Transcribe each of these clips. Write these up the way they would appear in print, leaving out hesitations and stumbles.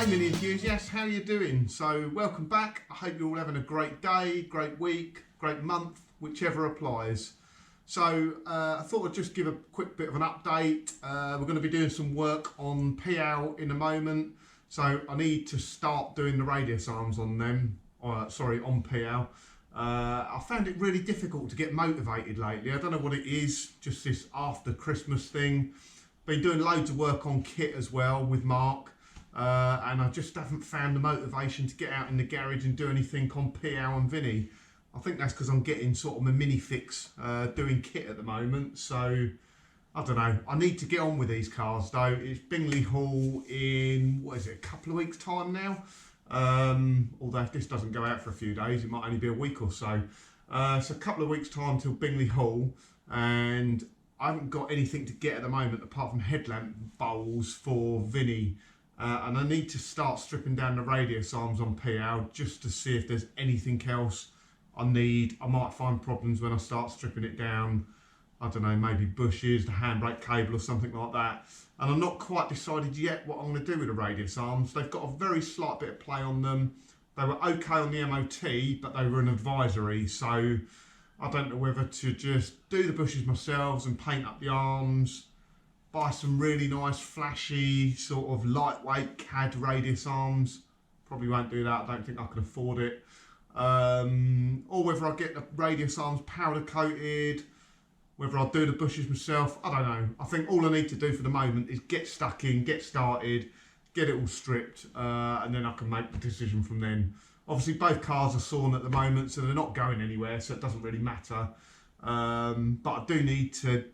Hey Mini enthusiasts, how are you doing? So welcome back. I hope you're all having a great day, great week, great month, whichever applies. So I thought I'd just give a quick bit of an update. We're going to be doing some work on PIIOOW in a moment. So I need to start doing the radius arms on them, on PIIIOW. I found it really difficult to get motivated lately. I don't know what it is, just this after Christmas thing. Been doing loads of work on kit as well with Mark. And I just haven't found the motivation to get out in the garage and do anything on PIIOOW and Vinnie. I think that's because I'm getting sort of my mini fix doing kit at the moment. So I don't know. I need to get on with these cars though. It's Bingley Hall in, what is it, a couple of weeks time now? Although if this doesn't go out for a few days, it might only be a week or so. So a couple of weeks time till Bingley Hall, and I haven't got anything to get at the moment apart from headlamp bowls for Vinnie. And I need to start stripping down the radius arms on PIIOOW just to see if there's anything else I need. I might find problems when I start stripping it down. I don't know, maybe bushes, the handbrake cable or something like that. And I'm not quite decided yet what I'm going to do with the radius arms. They've got a very slight bit of play on them. They were okay on the MOT, but they were an advisory. So I don't know whether to just do the bushes myself and paint up the arms, buy some really nice flashy sort of lightweight CAD radius arms. Probably won't do that, I don't think I can afford it. Or whether I get the radius arms powder coated, whether I'll do the bushes myself, I don't know. I think all I need to do for the moment is get stuck in, get started, get it all stripped, and then I can make the decision from then. Obviously both cars are sawn at the moment, so they're not going anywhere, so it doesn't really matter. But I do need to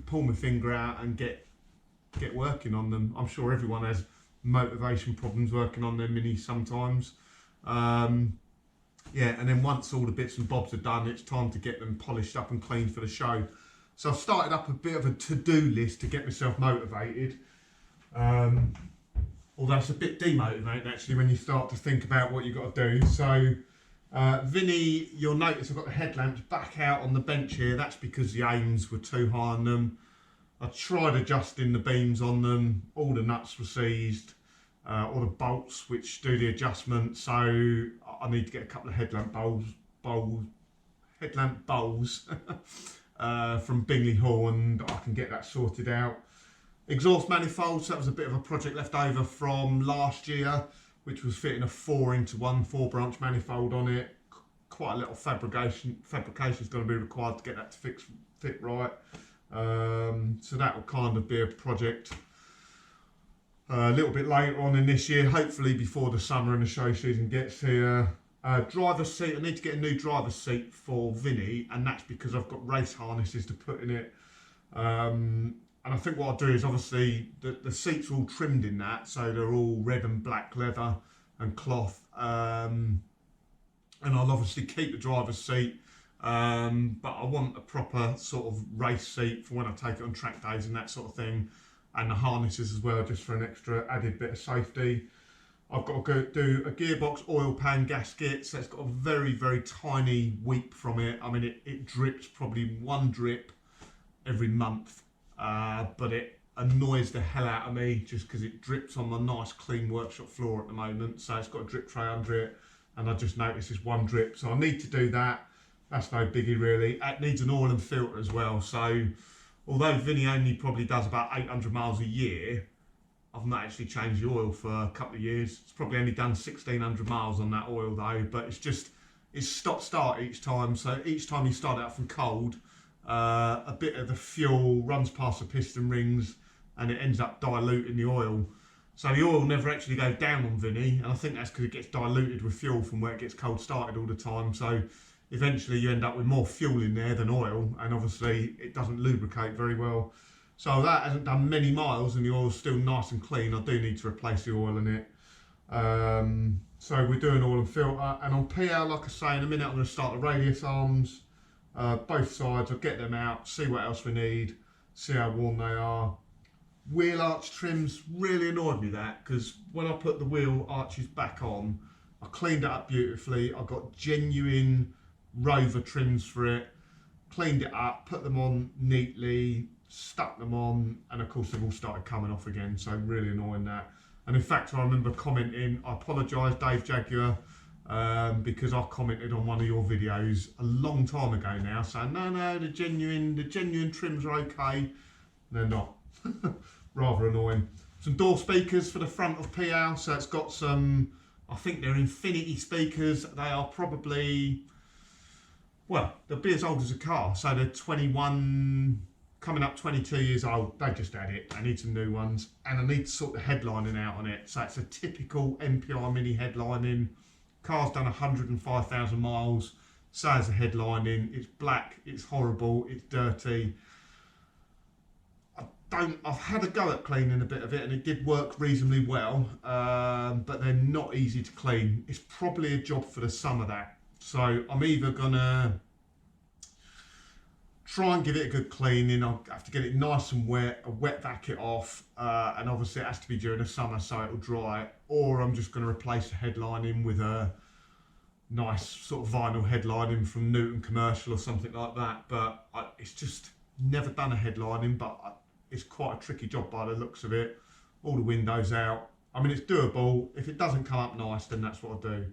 pull my finger out and get working on them. I'm sure everyone has motivation problems working on their Minis sometimes. Yeah, and then once all the bits and bobs are done, it's time to get them polished up and cleaned for the show. So I've started up a bit of a to-do list to get myself motivated. Although it's a bit demotivating actually when you start to think about what you've got to do. So Vinnie, you'll notice I've got the headlamps back out on the bench here. That's because the aims were too high on them. I tried adjusting the beams on them. All the nuts were seized, all the bolts which do the adjustment. So I need to get a couple of headlamp bowls from Bingley Hall, and I can get that sorted out. Exhaust manifolds, that was a bit of a project left over from last year, which was fitting a 4 branch manifold on it. Quite a little fabrication is going to be required to get that to fit right. So that will kind of be a project a little bit later on in this year, hopefully before the summer and the show season gets here. Driver's seat, I need to get a new driver's seat for Vinnie, and that's because I've got race harnesses to put in it. And I think what I'll do is obviously the seats are all trimmed in that, so they're all red and black leather and cloth. And I'll obviously keep the driver's seat, but I want a proper sort of race seat for when I take it on track days and that sort of thing. And the harnesses as well, just for an extra added bit of safety. I've got to go do a gearbox oil pan gasket, so it's got a very, very tiny weep from it. I mean, it drips probably one drip every month. But it annoys the hell out of me just because it drips on my nice clean workshop floor at the moment. So it's got a drip tray under it, and I just noticed this one drip. So I need to do that. That's no biggie really. It needs an oil and filter as well. So although Vinnie only probably does about 800 miles a year, I've not actually changed the oil for a couple of years. It's probably only done 1,600 miles on that oil though, but it's stop-start each time. So each time you start out from cold, a bit of the fuel runs past the piston rings and it ends up diluting the oil. So the oil never actually goes down on Vinnie, and I think that's because it gets diluted with fuel from where it gets cold started all the time. So eventually you end up with more fuel in there than oil, and obviously it doesn't lubricate very well. So that hasn't done many miles and the oil's still nice and clean. I do need to replace the oil in it. So we're doing oil and filter, and on PIIOOW, like I say, in a minute I'm going to start the radius arms. Both sides, I'll get them out, see what else we need, see how worn they are. Wheel arch trims really annoyed me that, because when I put the wheel arches back on, I cleaned it up beautifully. I got genuine Rover trims for it, cleaned it up, put them on neatly, stuck them on, and of course they've all started coming off again, so really annoying that. And in fact, I remember commenting, I apologise, Dave Jaguar, because I commented on one of your videos a long time ago now, saying no, the genuine trims are okay. They're not. Rather annoying. Some door speakers for the front of PIIOOW, so it's got some, I think they're Infinity speakers. They are probably, well, they'll be as old as a car, so they're 21, coming up 22 years old. They just had it. I need some new ones, and I need to sort the headlining out on it. So it's a typical MPI Mini headlining. Car's done 105,000 miles. So has the headlining. It's black. It's horrible. It's dirty. I've had a go at cleaning a bit of it, and it did work reasonably well, but they're not easy to clean. It's probably a job for the summer, that. So I'm either gonna try and give it a good cleaning. I'll have to get it nice and wet, wet vac it off, and obviously it has to be during the summer so it'll dry, or I'm just going to replace the headlining with a nice sort of vinyl headlining from Newton Commercial or something like that. But it's just never done a headlining, but it's quite a tricky job by the looks of it. All the windows out. I mean, it's doable. If it doesn't come up nice, then that's what I'll do.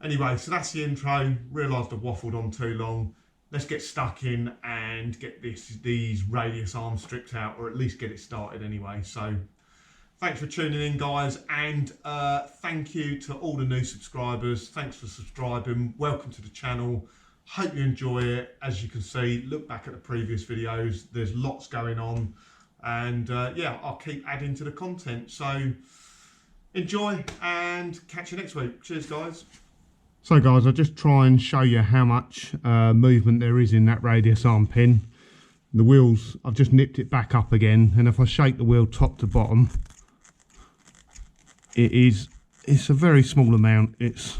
Anyway, so that's the intro. Realised I've waffled on too long. Let's get stuck in and get these radius arm stripped out, or at least get it started anyway. So thanks for tuning in, guys, and thank you to all the new subscribers. Thanks for subscribing. Welcome to the channel. Hope you enjoy it. As you can see, look back at the previous videos. There's lots going on, and yeah, I'll keep adding to the content. So enjoy and catch you next week. Cheers, guys. So guys, I'll just try and show you how much movement there is in that radius arm pin. The wheels, I've just nipped it back up again, and if I shake the wheel top to bottom, it's a very small amount. It's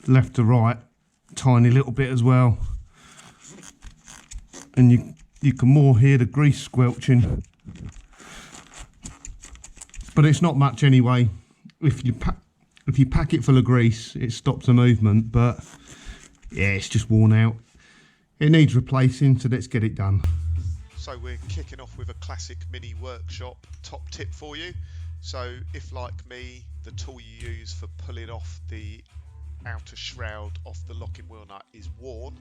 left to right, tiny little bit as well. And you can more hear the grease squelching. But it's not much anyway. If you pack it full of grease, it stops the movement, but yeah, it's just worn out. It needs replacing, so let's get it done. So we're kicking off with a classic mini workshop top tip for you. So if, like me, the tool you use for pulling off the outer shroud off the locking wheel nut is worn,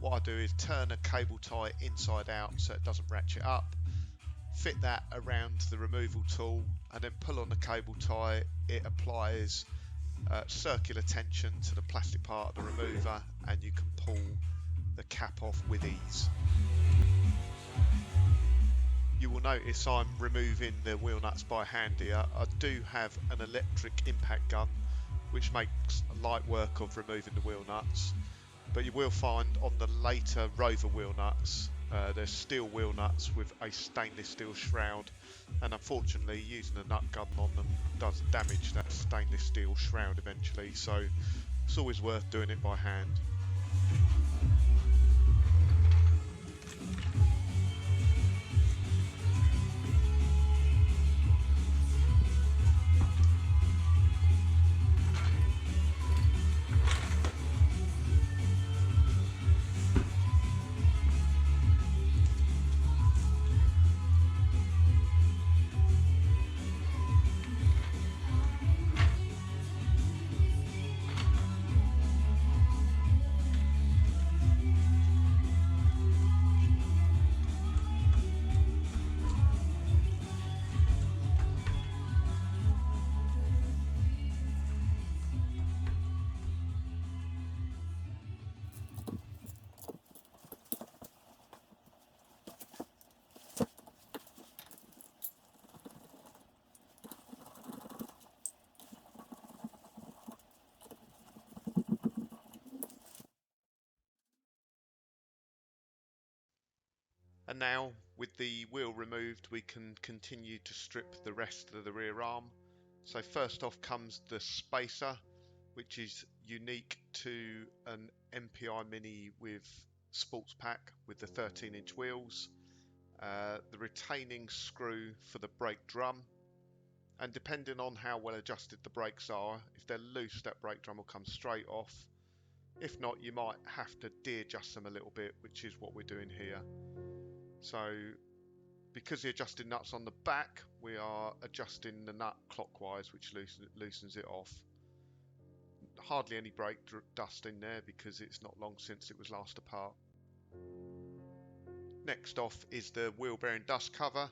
what I do is turn a cable tie inside out so it doesn't ratchet up, fit that around the removal tool, and then pull on the cable tie. It applies circular tension to the plastic part of the remover, and you can pull the cap off with ease. You will notice I'm removing the wheel nuts by hand here. I do have an electric impact gun which makes light work of removing the wheel nuts, but you will find on the later Rover wheel nuts there's steel wheel nuts with a stainless steel shroud, and unfortunately using a nut gun on them does damage that stainless steel shroud eventually, so it's always worth doing it by hand. And now, with the wheel removed, we can continue to strip the rest of the rear arm. So first off comes the spacer, which is unique to an MPI Mini with sports pack with the 13-inch wheels. The retaining screw for the brake drum, and depending on how well adjusted the brakes are, if they're loose, that brake drum will come straight off. If not, you might have to de-adjust them a little bit, which is what we're doing here. So because the adjusting nut's on the back, we are adjusting the nut clockwise, which loosens it off. Hardly any brake dust in there because it's not long since it was last apart. Next off is the wheel bearing dust cover.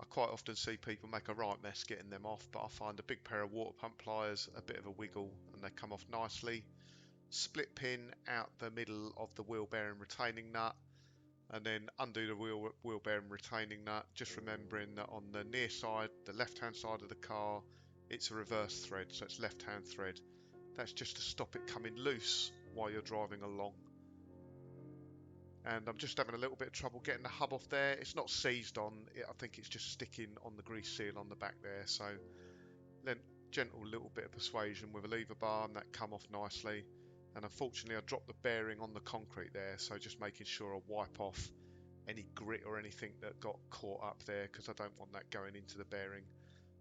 I quite often see people make a right mess getting them off, but I find a big pair of water pump pliers, a bit of a wiggle, and they come off nicely. Split pin out the middle of the wheel bearing retaining nut, and then undo the wheel bearing retaining nut, just remembering that on the near side, the left hand side of the car, it's a reverse thread, so it's left hand thread. That's just to stop it coming loose while you're driving along. And I'm just having a little bit of trouble getting the hub off there. It's not seized on, I think it's just sticking on the grease seal on the back there. So then gentle little bit of persuasion with a lever bar, and that come off nicely. And unfortunately I dropped the bearing on the concrete there, so just making sure I wipe off any grit or anything that got caught up there, because I don't want that going into the bearing.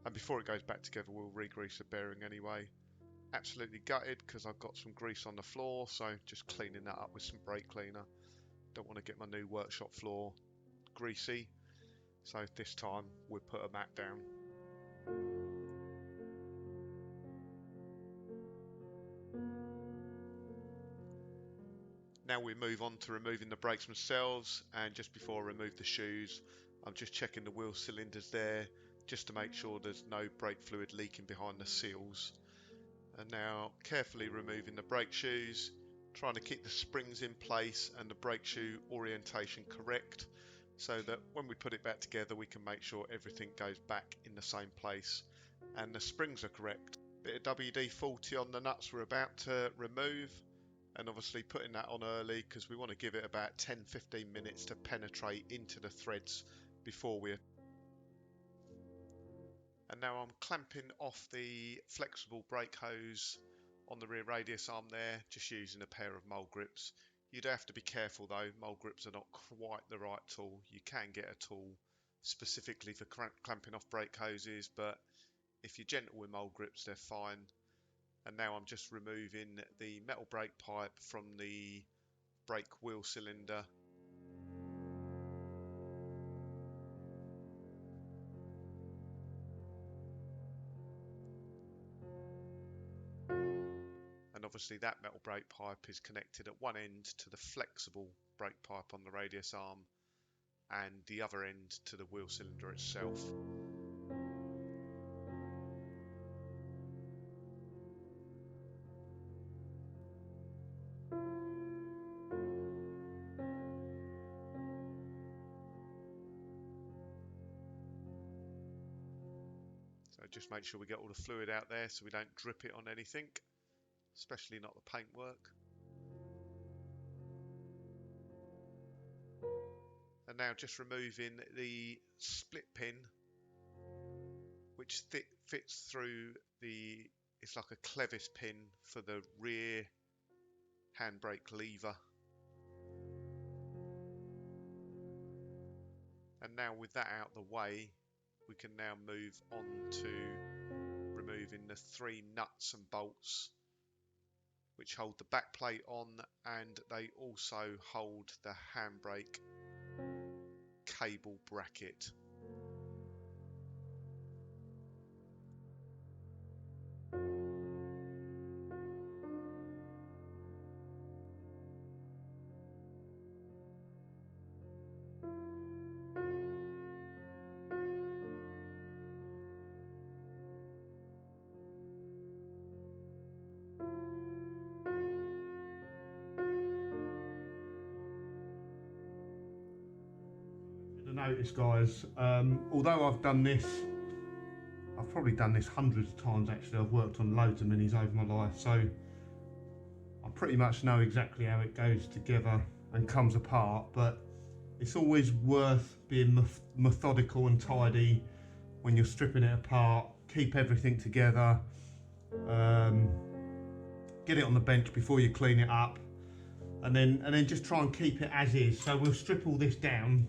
And before it goes back together, we'll re-grease the bearing anyway. Absolutely gutted because I've got some grease on the floor, so just cleaning that up with some brake cleaner. Don't want to get my new workshop floor greasy, so this time we'll put a mat down. Now we move on to removing the brakes themselves, and just before I remove the shoes, I'm just checking the wheel cylinders there just to make sure there's no brake fluid leaking behind the seals. And now carefully removing the brake shoes, trying to keep the springs in place and the brake shoe orientation correct, so that when we put it back together we can make sure everything goes back in the same place and the springs are correct. Bit of WD-40 on the nuts we're about to remove, and obviously putting that on early because we want to give it about 10-15 minutes to penetrate into the threads before we... And now I'm clamping off the flexible brake hose on the rear radius arm there, just using a pair of mole grips. You'd have to be careful though, mole grips are not quite the right tool. You can get a tool specifically for clamping off brake hoses, but if you're gentle with mole grips, they're fine. And now I'm just removing the metal brake pipe from the brake wheel cylinder. And obviously that metal brake pipe is connected at one end to the flexible brake pipe on the radius arm and the other end to the wheel cylinder itself. So just make sure we get all the fluid out there so we don't drip it on anything, especially not the paintwork. And now just removing the split pin, which fits through the, it's like a clevis pin for the rear handbrake lever. And now with that out of the way, we can now move on to removing the 3 nuts and bolts which hold the back plate on, and they also hold the handbrake cable bracket. Notice guys, although I've done this, I've probably done this hundreds of times actually. I've worked on loads of minis over my life, so I pretty much know exactly how it goes together and comes apart, but it's always worth being methodical and tidy when you're stripping it apart. Keep everything together, get it on the bench before you clean it up, and then just try and keep it as is. So we'll strip all this down,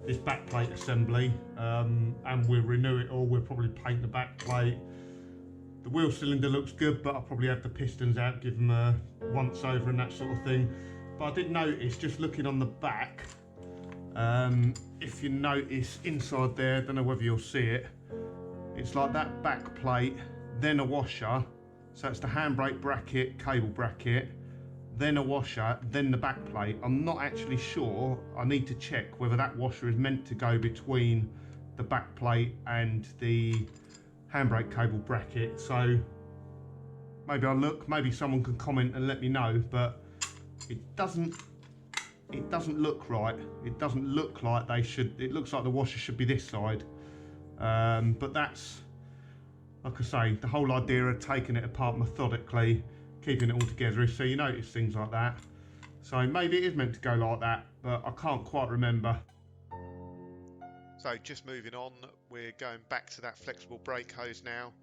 this back plate assembly, and we'll renew it all. We'll probably paint the back plate. The wheel cylinder looks good, but I'll probably have the pistons out, give them a once over and that sort of thing. But I did notice, just looking on the back, If you notice inside there, don't know whether you'll see it, it's like that back plate, then a washer, so it's the handbrake bracket, cable bracket, then a washer, then the back plate. I'm not actually sure, I need to check whether that washer is meant to go between the back plate and the handbrake cable bracket, so maybe I'll look, maybe someone can comment and let me know, but it doesn't look right. It doesn't look like they should. It looks like the washer should be this side, but that's, like I say, the whole idea of taking it apart methodically, keeping it all together is so you notice things like that. So maybe it is meant to go like that, but I can't quite remember. So just moving on, we're going back to that flexible brake hose now,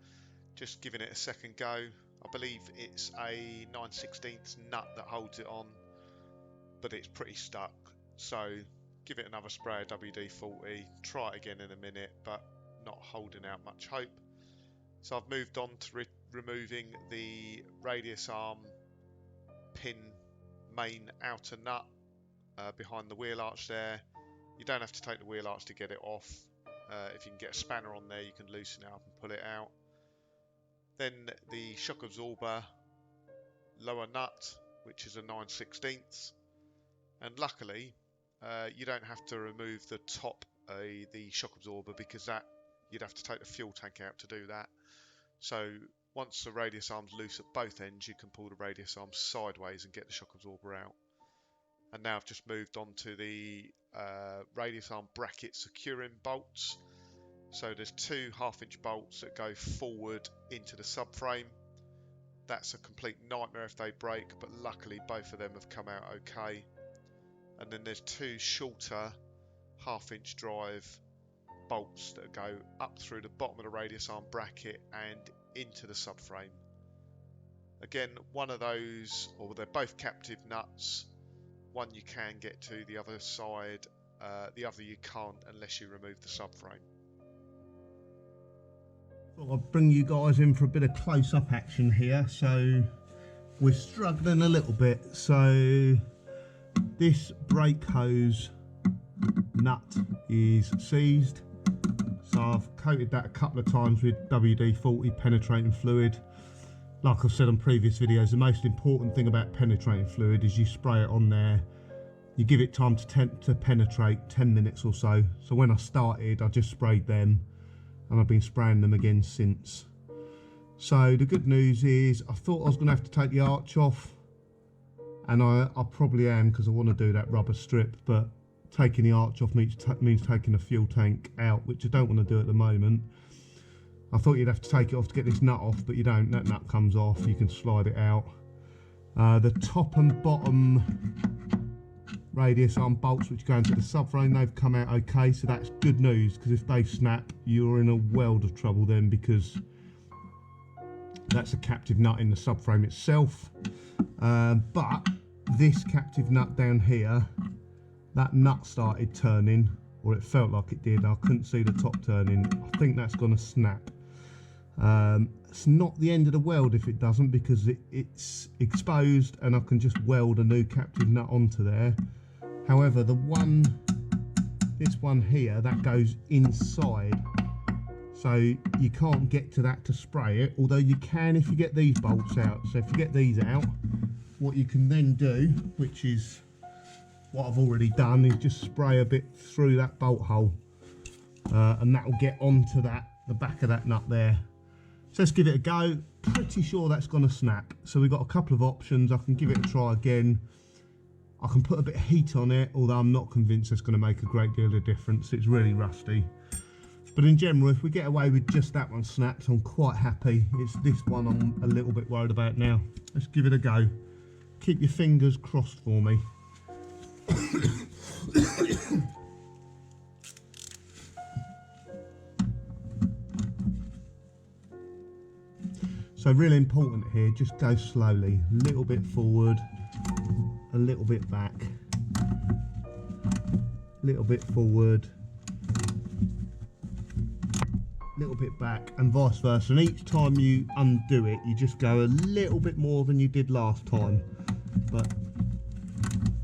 just giving it a second go. I believe it's a 9/16 nut that holds it on, but it's pretty stuck, so give it another spray of WD-40, try it again in a minute, but not holding out much hope. So I've moved on to removing the radius arm pin main outer nut behind the wheel arch there. You don't have to take the wheel arch to get it off. If you can get a spanner on there, you can loosen it up and pull it out. Then the shock absorber lower nut, which is a 9/16. And luckily, you don't have to remove the top, the shock absorber, because that you'd have to take the fuel tank out to do that. So once the radius arm's loose at both ends, you can pull the radius arm sideways and get the shock absorber out. And now I've just moved on to the radius arm bracket securing bolts. So there's two 1/2" bolts that go forward into the subframe. That's a complete nightmare if they break, but luckily both of them have come out okay. And then there's two shorter 1/2" drive bolts that go up through the bottom of the radius arm bracket and into the subframe. Again, one of those, or they're both captive nuts. One you can get to, the other side, the other you can't unless you remove the subframe. I'll bring you guys in for a bit of close-up action here. So we're struggling a little bit. So this brake hose nut is seized. So I've coated that a couple of times with WD-40 penetrating fluid. Like I've said on previous videos, the most important thing about penetrating fluid is you spray it on there. You give it time to penetrate, 10 minutes or so. So when I started, I just sprayed them, and I've been spraying them again since. So the good news is, I thought I was going to have to take the arch off, and I probably am, because I want to do that rubber strip, but taking the arch off means taking the fuel tank out, which I don't want to do at the moment. I thought you'd have to take it off to get this nut off, but you don't. That nut comes off, you can slide it out. The top and bottom radius arm bolts which go into the subframe, they've come out okay, so that's good news, because if they snap, you're in a world of trouble then, because that's a captive nut in the subframe itself. But this captive nut down here, that nut started turning, or it felt like it did. I couldn't see the top turning. I think that's going to snap. It's not the end of the world if it doesn't, because it's exposed and I can just weld a new captive nut onto there. However, this one here, that goes inside, so you can't get to that to spray it, although you can if you get these bolts out. So if you get these out, what you can then do, which is what I've already done, is just spray a bit through that bolt hole, and that will get onto the back of that nut there. So let's give it a go. Pretty sure that's going to snap. So we've got a couple of options. I can give it a try again. I can put a bit of heat on it, although I'm not convinced it's going to make a great deal of difference. It's really rusty. But in general, if we get away with just that one snapped, I'm quite happy. It's this one I'm a little bit worried about now. Let's give it a go. Keep your fingers crossed for me. So really important here, just go slowly, a little bit forward, a little bit back, a little bit forward, a little bit back, and vice versa. And each time you undo it, you just go a little bit more than you did last time, but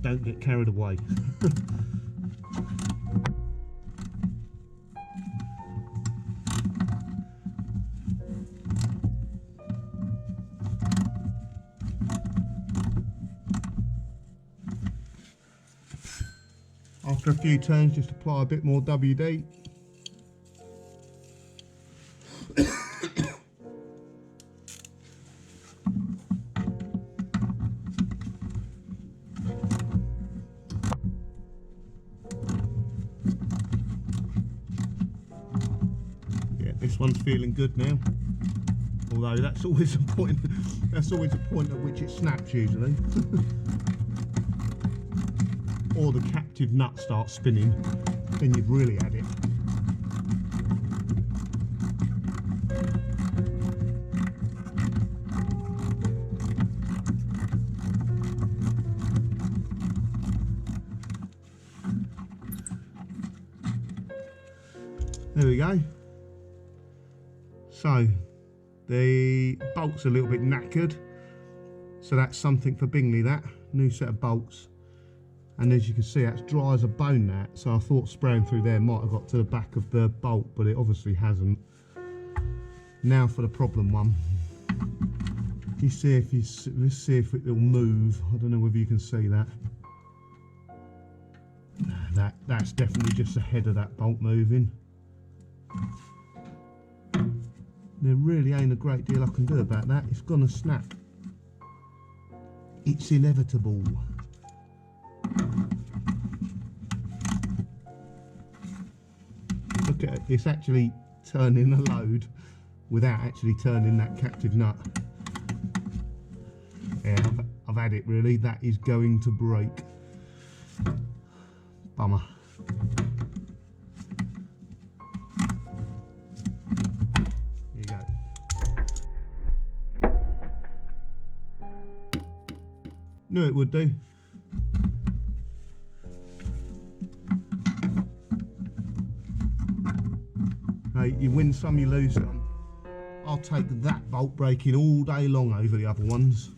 don't get carried away. After a few turns, just apply a bit more WD. Yeah, this one's feeling good now. Although that's always a point. That's always a point at which it snaps usually. Or the captive nut starts spinning, then you've really had it. There we go. So the bolt's a little bit knackered, so that's something for Bingley, that new set of bolts. And as you can see, that's dry as a bone, that. So I thought spraying through there might have got to the back of the bolt, but it obviously hasn't. Now for the problem one. Let's see if it'll move. I don't know whether you can see that. That's definitely just the head of that bolt moving. There really ain't a great deal I can do about that. It's gonna snap. It's inevitable. Look at it, it's actually turning a load without actually turning that captive nut. Yeah, I've had it really. That is going to break. Bummer. There you go. Knew it would do. You win some, you lose some. I'll take that bolt breaking all day long over the other ones.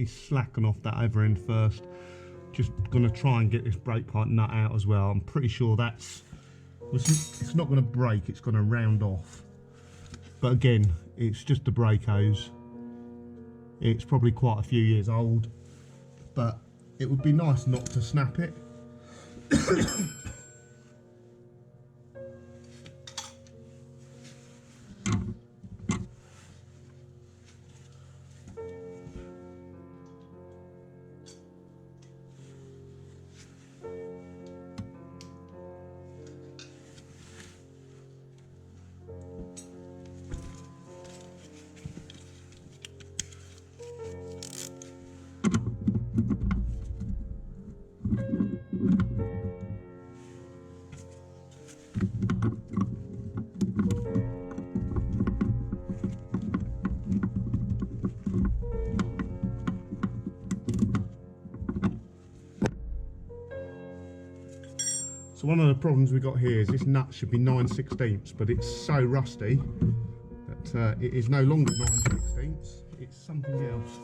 Slacken off that over end first. Just gonna try and get this brake pipe nut out as well. I'm pretty sure it's not gonna break, it's gonna round off. But again, it's just a brake hose. It's probably quite a few years old, but it would be nice not to snap it. So one of the problems we got here is this nut should be 9/16, but it's so rusty that it is no longer 9/16, it's something else.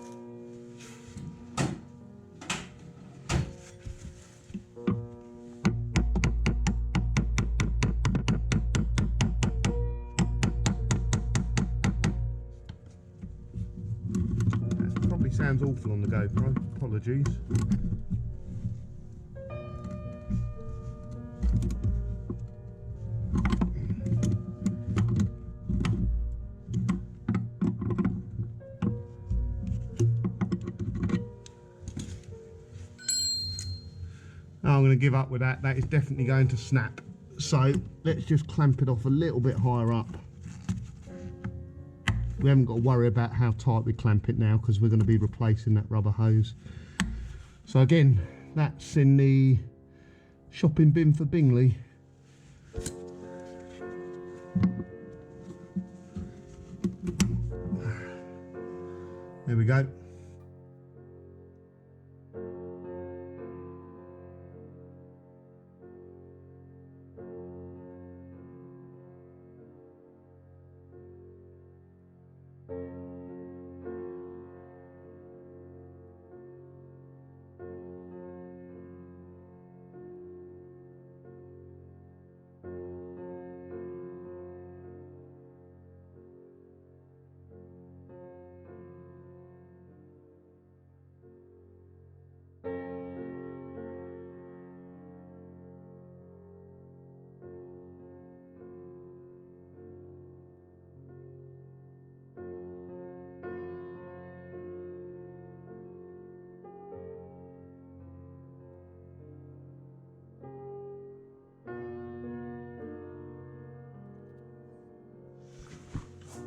That probably sounds awful on the GoPro, apologies. I'm going to give up with that. That is definitely going to snap. So let's just clamp it off a little bit higher up. We haven't got to worry about how tight we clamp it now because we're going to be replacing that rubber hose. So again, that's in the shopping bin for Bingley. There we go.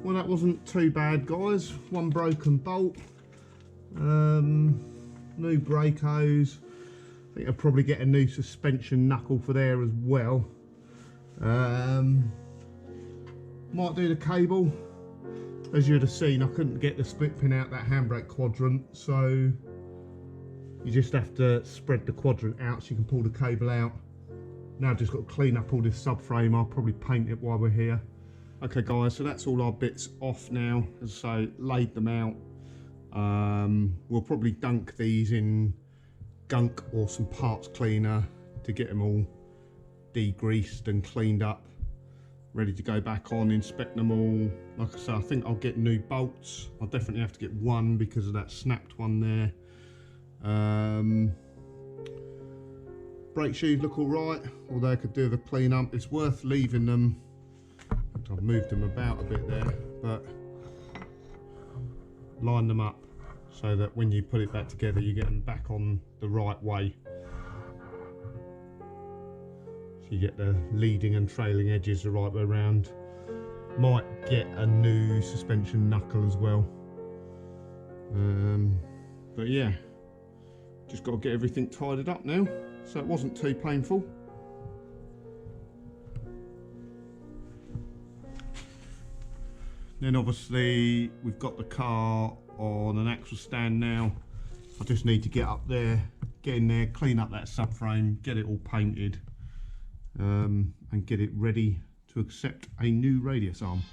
Well, that wasn't too bad, guys. One broken bolt, new brake hose. I think I'll probably get a new suspension knuckle for there as well. Might do the cable. As you'd have seen, I couldn't get the split pin out that handbrake quadrant, so you just have to spread the quadrant out so you can pull the cable out. Now I've just got to clean up all this subframe. I'll probably paint it while we're here. Okay guys, so that's all our bits off now. As I say, laid them out. We'll probably dunk these in gunk or some parts cleaner to get them all degreased and cleaned up, ready to go back on, inspect them all. Like I say, I think I'll get new bolts. I'll definitely have to get one because of that snapped one there. Brake shoes look all right, although I could do with a clean up. It's worth leaving them. I've moved them about a bit there, but line them up so that when you put it back together, you get them back on the right way. So you get the leading and trailing edges the right way around. Might get a new suspension knuckle as well. But yeah, just got to get everything tidied up now, so it wasn't too painful. Then obviously we've got the car on an axle stand now. I just need to get up there, get in there, clean up that subframe, get it all painted, and get it ready to accept a new radius arm.